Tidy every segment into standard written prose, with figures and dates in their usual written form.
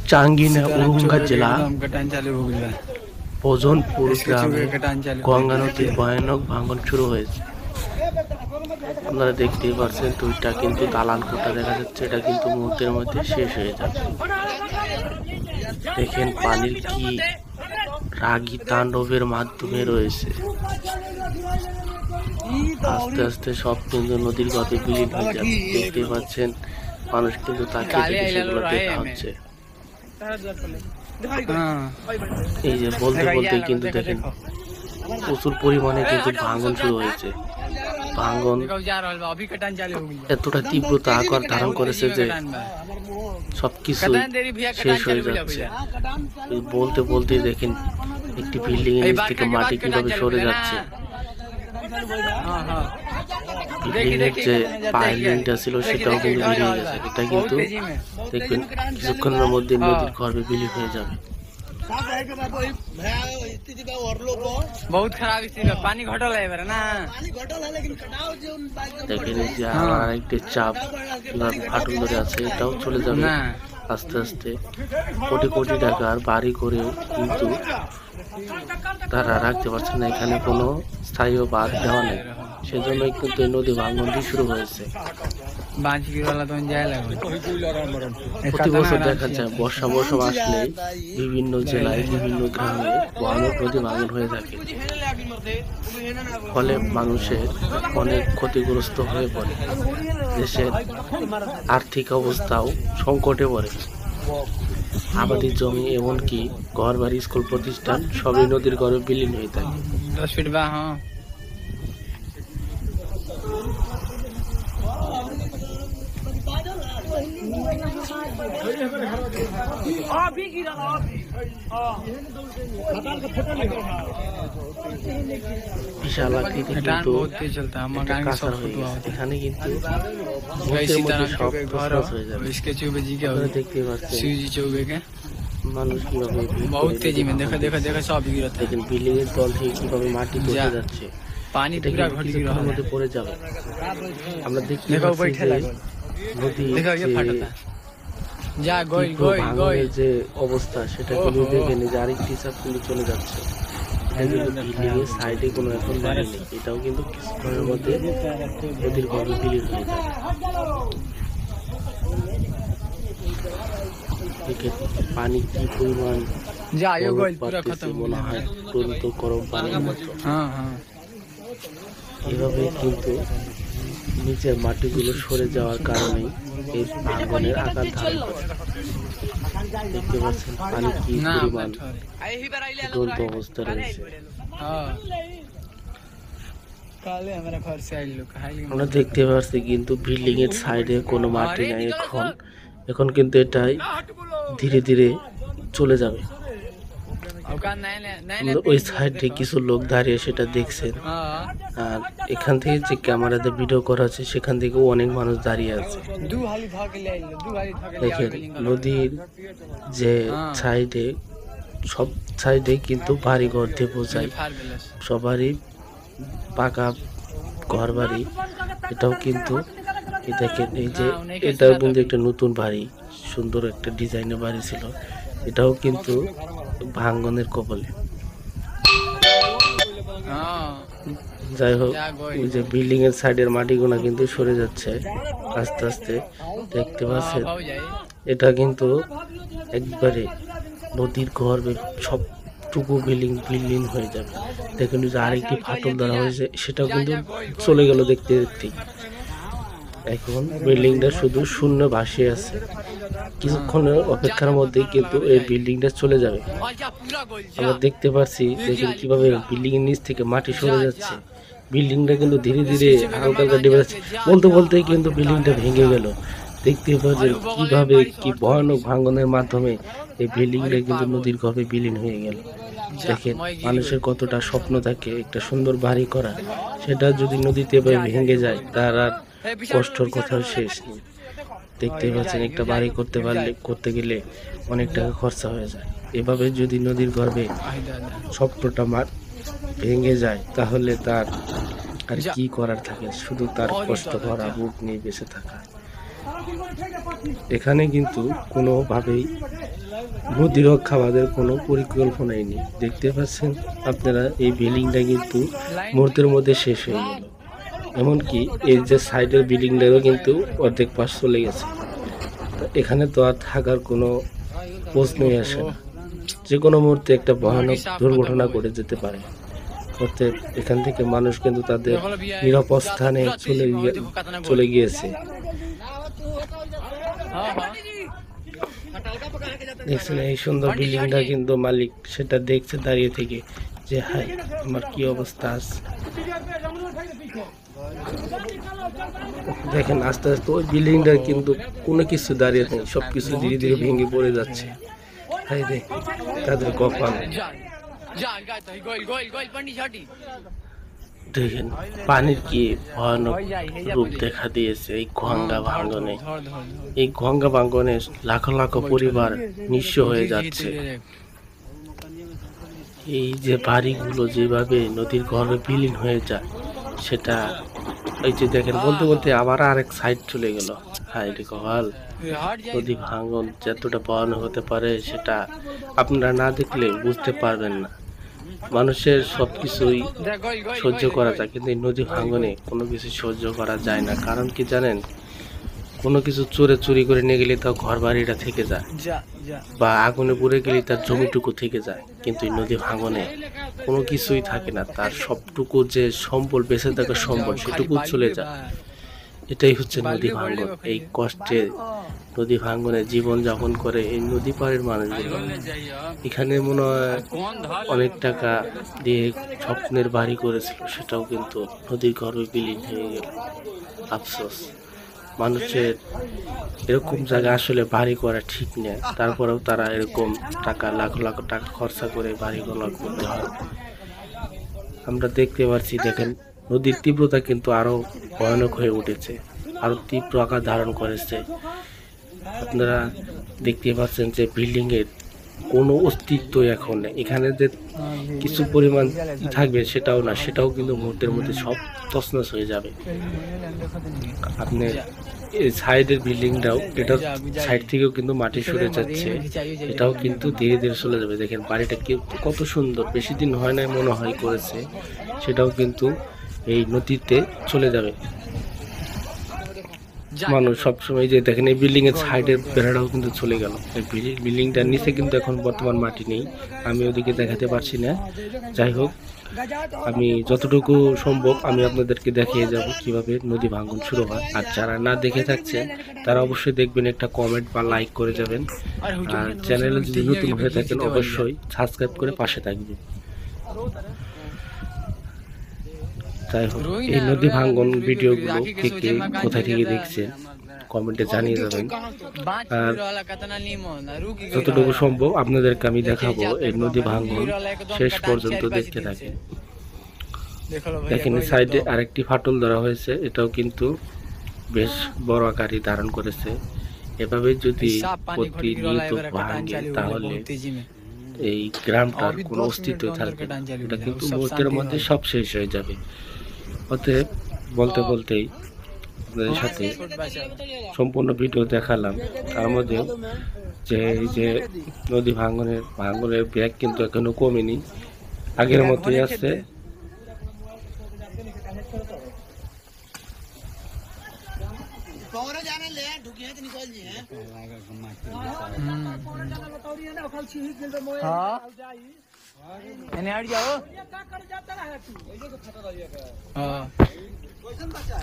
চাঙ্গিনা উরুঙ্গা জেলা ভোজনপুর গ্রামে গঙ্গা নদীর ভয়ানক ভাঙন শুরু হয়েছে। আপনারা দেখতেই পাচ্ছেন দুইটা কিন্তু দালান কোঠা দেখা যাচ্ছে, এটা কিন্তু মুহূর্তের মধ্যে শেষ হয়ে যাবে। দেখেন পানির কি রাগী তাণ্ডবের মাধ্যমে রয়েছে, আস্তে আস্তে সব কিন্তু নদীর গর্ভে বিলীন হয়ে যাবে। দেখতে পাচ্ছেন মানুষ কিন্তু তাকে সেগুলো দেখা হচ্ছে। এই যে বলতে বলতে কিন্তু দেখেন প্রচুর পরিমাণে কিন্তু ভাঙন শুরু হয়েছে। ভাঙন এতটা তীব্রতা আকার ধারণ করেছে যে সবকিছু শেষ হয়ে যাচ্ছে। বলতে বলতে দেখেন একটি বিল্ডিং এর নিচ থেকে মাটি কিভাবে সরে যাচ্ছে। বিল্ডিং এর যে পাইলিংটা ছিল সেটাও কিন্তু বেরিয়ে গেছে। এটা কিন্তু দেখবেন কিছুক্ষণের মধ্যে নদীর গর্ভে বিলীন হয়ে যাবে। बहुत खराब स्थिति पानी घटल है ना দেখেন এই যে আমার আরেকটি চাপ ফাটল ধরে আছে, এটাও চলে যাবে আস্তে আস্তে। কোটি কোটি টাকার বাড়ি করেও কিন্তু তারা রাখতে পারছে না, এখানে কোনো স্থায়ী বাঁধ দেওয়া নেই। সেজন্যই কিন্তু এই নদী ভাঙনটি শুরু হয়েছে। প্রতি বছর দেখা যায় বর্ষা মৌসুম আসলে বিভিন্ন জেলায় বিভিন্ন গ্রামে ভয়ানক নদী ভাঙন হয়ে থাকে, ফলে মানুষের অনেক ক্ষতিগ্রস্ত হয়ে পড়ে। দেশের আর্থিক অবস্থাও সংকটে পড়ে। আবাদি জমি এমনকি ঘর বাড়ি স্কুল প্রতিষ্ঠান সবই নদীর গর্ভে বিলীন হয়ে থাকে। বিশাল আকৃতি কিন্তু এখানে কিন্তু দেখতে পাচ্ছেন মানুষ কিভাবে দেখেন বিল্ডিং এর তল থেকে কিভাবে মাটি পড়ে যাচ্ছে, পানি কিছুক্ষণের মধ্যে পড়ে যাবে। আমরা দেখতে পাচ্ছি ভাঙনের যে অবস্থা সেটা কিন্তু দেখেন যে আরেকটি চাপ কিন্তু চলে যাচ্ছে। বিল্ডিং এর সাইডে কোনো এখন বাড়ি নেই, এটাও কিন্তু কিছুক্ষণের মধ্যে নদীর গর্ভে বিলীন হয়ে যাবে। দেখেন পানি কি পরিমাণ মনে হয় অত্যন্ত গরম পানির মতো। এভাবে কিন্তু নিচের মাটিগুলো সরে যাওয়ার কারণে এই ভাঙনের আকার ধারণ করে। দেখতে পাচ্ছেন পানি কি পরিমাণ দুরন্ত অবস্থা রয়েছে। আমরা দেখতে পাচ্ছি কিন্তু বিল্ডিং এর সাইডে কোনো মাটি নাই এখন কিন্তু এটাই ধীরে ধীরে চলে যাবে। ওই সাইডে কিছু লোক দাঁড়িয়ে সেটা দেখছেন, আর এখান থেকে যে ক্যামেরাতে ভিডিও করা হচ্ছে সেখান থেকেও অনেক মানুষ দাঁড়িয়ে আছে। দেখেন নদীর যে সাইডে সব সাইডে কিন্তু বাড়ি ঘর দিয়ে বোঝায়, সবারই পাকা ঘর বাড়ি। এটাও কিন্তু দেখেন এই যে এটাও কিন্তু একটা নতুন বাড়ি, সুন্দর একটা ডিজাইনের বাড়ি ছিল, এটাও কিন্তু ভাঙনের কবলে। যাই হোক ওই যে বিল্ডিং এর সাইডের মাটিগুলো কিন্তু সরে যাচ্ছে আস্তে আস্তে। দেখতে পাচ্ছেন এটা কিন্তু একবারে নদীর গর্ভে সবটুকু বিলীন হয়ে যাবে। দেখুন যে আরেকটি ফাটল ধরা হয়েছে, সেটাও কিন্তু চলে গেল দেখতে দেখতেই। এখন বিল্ডিংটা শুধু শূন্য ভাসিয়ে আছে, কিছুক্ষণের অপেক্ষার মধ্যেই কিন্তু এই বিল্ডিংটা চলে যাবে। আমরা দেখতে পাচ্ছি দেখুন কিভাবে বিল্ডিং এর নিচ থেকে মাটি সরে যাচ্ছে। বিল্ডিংটা কিন্তু ধীরে ধীরে হালকা হালকা ডেবে যাচ্ছে। বলতে বলতেই কিন্তু বিল্ডিংটা ভেঙে গেল। দেখতে পাচ্ছেন কিভাবে কি ভয়ানক ভাঙনের মাধ্যমে এই বিল্ডিংটা কিন্তু নদীর গর্ভে বিলীন হয়ে গেল। দেখেন মানুষের কতটা স্বপ্ন থাকে একটা সুন্দর বাড়ি করা, সেটা যদি নদীতে ভেঙে যায় তার আর কষ্টর কোথাও শেষ নেই। দেখতে পাচ্ছেন একটা বাড়ি করতে গেলে অনেক টাকা খরচা হয়ে যায়। এভাবে যদি নদীর গর্ভে স্বপ্নটা ভেঙে যায় তাহলে তার আর কি করার থাকে, শুধু তার কষ্ট ভরা বুক নিয়ে বেঁচে থাকা। এখানে কিন্তু কোনোভাবেই নদী রক্ষা বাঁধের কোনো পরিকল্পনাই নেই। দেখতে পাচ্ছেন আপনারা, এই বিল্ডিংটা কিন্তু মুহূর্তের মধ্যে শেষ হয়ে গেল। এমনকি এই যে সাইডের বিল্ডিংটারও কিন্তু অর্ধেক পাশ চলে গেছে। এখানে তো আর থাকার কোনো প্রশ্নই আসে না, যে কোনো মুহূর্তে একটা ভয়ানক দুর্ঘটনা ঘটে যেতে পারে। অর্থাৎ এখান থেকে মানুষ কিন্তু তাদের নিরাপদ স্থানে চলে গিয়েছে। দেখছেন এই সুন্দর বিল্ডিংটা কিন্তু মালিক সেটা দেখছে দাঁড়িয়ে থেকে, যে হাই আমার কি অবস্থা আছে। দেখেন আস্তে আস্তে ওই বিল্ডিংটা কিন্তু কোনো কিছু দাঁড়িয়ে নেই, সবকিছু ধীরে ধীরে ভেঙে পড়ে যাচ্ছে। হাই রে তাদের কপাল। দেখেন পানির কি ভয়ানক রূপ দেখা দিয়েছে এই গঙ্গা ভাঙ্গনে। এই গঙ্গা ভাঙ্গনে লাখো লাখো পরিবার নিঃস্ব হয়ে যাচ্ছে। এই যে বাড়িগুলো যেভাবে নদীর গর্ভে বিলীন হয়ে যায়, সেটা এই যে দেখেন বলতে বলতে আবার আরেক সাইড চলে গেল। হায় রে কপাল, নদী ভাঙ্গন যতটা ভয়ানক হতে পারে সেটা আপনারা না দেখলে বুঝতে পারবেন না। মানুষের সবকিছুই সহ্য করা যায়, কিন্তু এই নদী ভাঙ্গনে কোনো কিছু সহ্য করা যায় না। কারণ কি জানেন, কোনো কিছু চুরি করে নিয়ে গেলে তার ঘর বাড়িটা থেকে যায়, বা আগুনে পুড়ে গেলে তার জমিটুকু থেকে যায়। কিন্তু এই নদী ভাঙ্গনে কোনো কিছুই থাকে না, তার সবটুকু যে সম্বল, বেঁচে থাকার সম্বল, সেটুকু চলে যায়। এটাই হচ্ছে নদী ভাঙ্গন। এই কষ্টে নদী ভাঙ্গনে জীবন যাপন করে এই নদী পাড়ের মানুষগুলো। এখানে মনে হয় অনেক টাকা দিয়ে স্বপ্নের বাড়ি করেছিল, সেটাও কিন্তু নদীর গর্ভে বিলীন হয়ে গেল। আফসোস, মানুষের এরকম জায়গা আসলে বাড়ি করা ঠিক নেই। তারপরেও তারা এরকম টাকা, লাখ লাখ টাকা খরচা করে বাড়িগুলো করতে হয়। আমরা দেখতে পাচ্ছি, দেখেন নদীর তীব্রতা কিন্তু আরো ভয়ানক হয়ে উঠেছে, আরো তীব্র আকার ধারণ করেছে। আপনারা দেখতে পাচ্ছেন যে বিল্ডিং এর কোনো অস্তিত্ব এখন নেই। এখানে যে কিছু পরিমাণ থাকবে সেটাও না, সেটাও কিন্তু মুহূর্তের মধ্যে সব তছনছ হয়ে যাবে। আপনি এই সাইডের বিল্ডিংটাও, এটার সাইড থেকেও কিন্তু মাটি সরে যাচ্ছে, এটাও কিন্তু ধীরে ধীরে চলে যাবে। দেখেন বাড়িটা কত সুন্দর, বেশি দিন হয় না মনে হয় করেছে, সেটাও কিন্তু এই নদীতে চলে যাবে। মানুষ সবসময় যে দেখেন এই বিল্ডিং এর সাইডের বেড়াটাও কিন্তু চলে গেল। এই বিল্ডিংটার নিচে কিন্তু এখন বর্তমান মাটি নেই, আমি ওদিকে দেখাতে পারছি না। যাই হোক, আমি যতটুকু সম্ভব আমি আপনাদেরকে দেখিয়ে যাব কিভাবে নদী ভাঙ্গন শুরু হয়। আর যারা না দেখে থাকছেন তারা অবশ্যই দেখবেন, একটা কমেন্ট বা লাইক করে যাবেন। আর চ্যানেলে যদি নতুন হয়ে থাকেন অবশ্যই সাবস্ক্রাইব করে পাশে থাকবেন। যাই হোক, এই নদী ভাঙ্গন ভিডিওগুলো থেকে কোথা থেকে দেখছেন কমেন্টে জানিয়ে যাবেন। আর যতটুকু সম্ভব আপনাদেরকে আমি দেখাবো এই নদী ভাঙ্গন শেষ পর্যন্ত দেখতে থাকেন। দেখেন সাইডে আরেকটি ফাটল ধরা হয়েছে, এটাও কিন্তু বেশ বড় আকারই ধারণ করেছে। এভাবে যদি প্রতিনিয়ত ভাঙে তাহলে এই গ্রামটার কোনো অস্তিত্ব থাকবে না, এটা কিন্তু মুহূর্তের মধ্যে সব শেষ হয়ে যাবে। অতএব বলতে বলতেই আপনাদের সাথে সম্পূর্ণ ভিডিও দেখালাম। তার মধ্যে যে এই যে নদী ভাঙ্গনের ব্যাগ কিন্তু এখনো কমেনি, আগের মতোই আছে।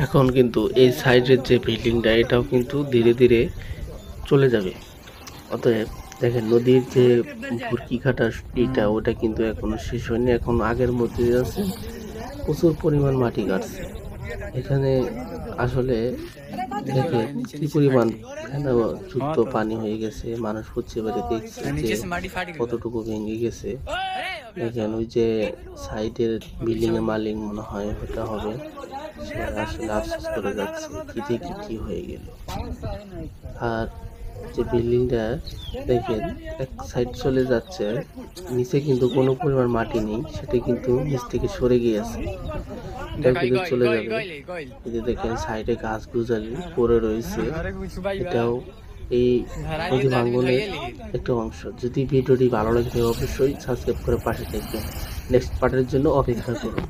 এখন কিন্তু এই সাইডের যে বিল্ডিংটা, এটাও কিন্তু ধীরে ধীরে চলে যাবে। অতএব দেখেন নদীর যে ভুরকি কাটা এইটা, ওটা কিন্তু এখনো শেষ হয়নি, এখন আগের মধ্যে আছে। প্রচুর পরিমাণ মাটি কাটছে এখানে। আসলে দেখে কি পরিমাণ যুক্ত পানি হয়ে গেছে, মানুষ হচ্ছে এবারে দেখছে যে কতটুকু ভেঙে গেছে। দেখেন ওই যে সাইডের বিল্ডিং এর মালিক মনে হয় ওটা হবে, সে আসলে আফসোস করে যাচ্ছে কি থেকে কি হয়ে গেল। আর যে বিল্ডিংটা দেখেন এক সাইড চলে যাচ্ছে, নিচে কিন্তু কোনো পরিমাণ মাটি নেই, সেটা কিন্তু নিচ থেকে সরে গিয়েছে, এটাও কিন্তু চলে যাবে। এই যে দেখেন সাইডে গাছ গুজালি পড়ে রয়েছে, এটাও এই নদী ভাঙ্গনের একটা অংশ। যদি ভিডিওটি ভালো লাগে অবশ্যই সাবস্ক্রাইব করে পাশে থাকবেন, নেক্সট পার্টের জন্য অপেক্ষা করুন।